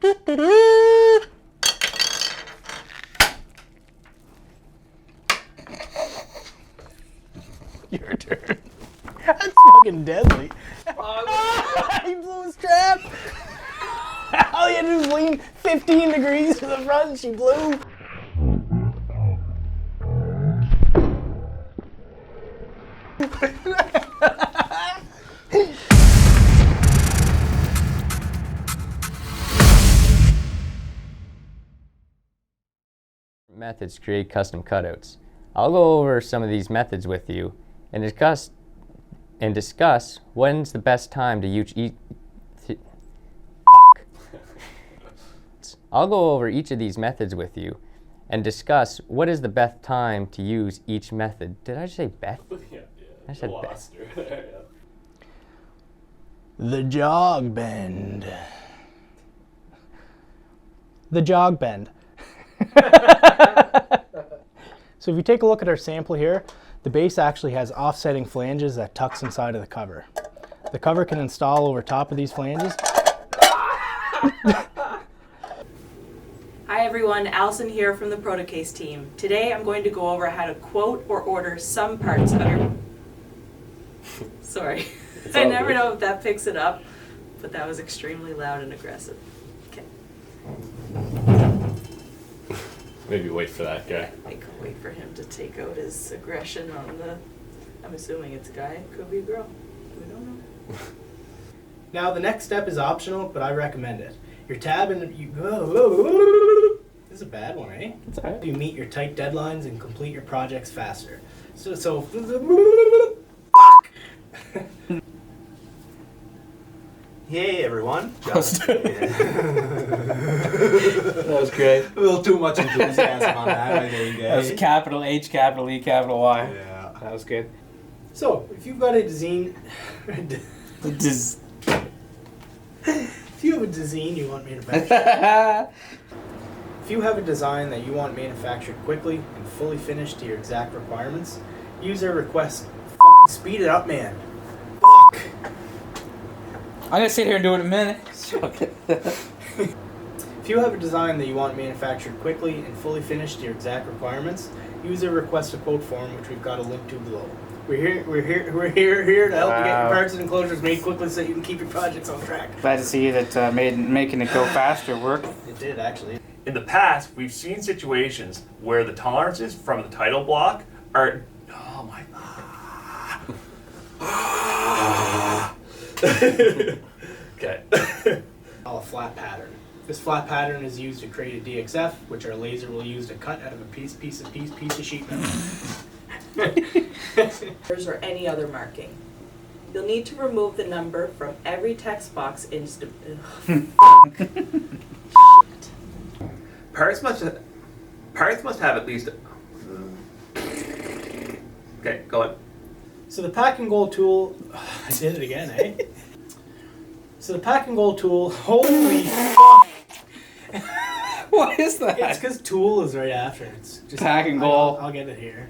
Your turn. That's fucking deadly. He blew his trap. All you had to do was lean 15 degrees to the front and she blew. Methods to create custom cutouts. I'll go over some of these methods with you and discuss when's the best time to use each. I'll go over each of these methods with you and discuss what is the best time to use each method. Did I just say Beth? Yeah. I said Beth. The jog bend. The jog bend. So if you take a look at our sample here, the base actually has offsetting flanges that tucks inside of the cover. The cover can install over top of these flanges. Hi everyone, Allison here from the Protocase team. Today I'm going to go over how to quote or order some parts of your... Sorry, I never know if that picks it up, but that was extremely loud and aggressive. Okay. Maybe wait for that guy. I can't wait for him to take out his aggression on the... I'm assuming it's a guy, could be a girl. We don't know. Now the next step is optional, but I recommend it. Your tab and you... This is a bad one, eh? It's alright. You meet your tight deadlines and complete your projects faster. So fuck! Hey everyone. That was great. A little too much enthusiasm on that, I think. That was capital H, capital E, capital Y. Yeah. That was good. So, if you've got a design... If you have a design you want manufactured... If you have a design that you want manufactured quickly and fully finished to your exact requirements, user request. Fucking speed it up, man. Fuck. I'm gonna sit here and do it in a minute. If you have a design that you want manufactured quickly and fully finished to your exact requirements, use a request a quote form, which we've got a link to below. We're here to help you get your parts and enclosures made quickly so you can keep your projects on track. Glad to see that making it go faster worked. It did, actually. In the past, we've seen situations where the tolerances from the title block are... Oh my... Okay. A flat pattern. This flat pattern is used to create a DXF, which our laser will use to cut out of a piece of sheet metal. Or any other marking. You'll need to remove the number from every text box Parts must have at least... Okay, go on. So the pack and goal tool... I did it again, eh? So the pack and goal tool... Holy fuck! What is that? It's because tool is right after. It's just Pack and goal. I'll get it here.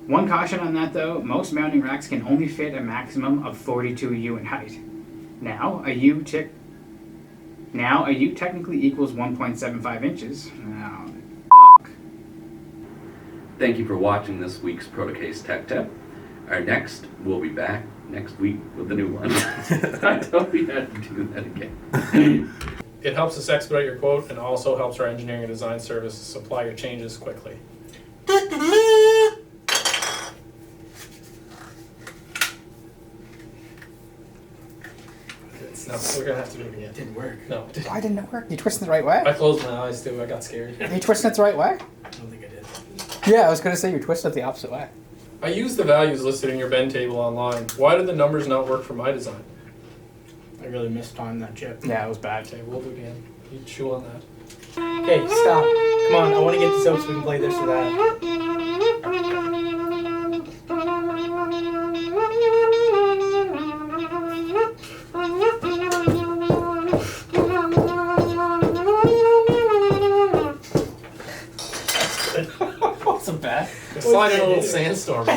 One caution on that though, most mounting racks can only fit a maximum of 42 U in height. Now a U technically equals 1.75 inches. Now, Thank you for watching this week's Protocase Tech Tip. We'll be back next week with a new one. I thought we had to do that again. It helps us expedite your quote and also helps our engineering and design service supply your changes quickly. No, we're gonna have to do it again. It didn't work. No, it didn't. why didn't it work? You twisted it the right way? I closed my eyes too. I got scared. You twisted it the right way? I don't think I did. Yeah, I was gonna say you twisted it the opposite way. I used the values listed in your bend table online. Why did the numbers not work for my design? I really mistimed that chip. Yeah, it was bad. Okay, we'll do it again. You chew on that. Okay, stop. Come on, I want to get this out so we can play this or that. Wasn't bad. It's like a little sandstorm.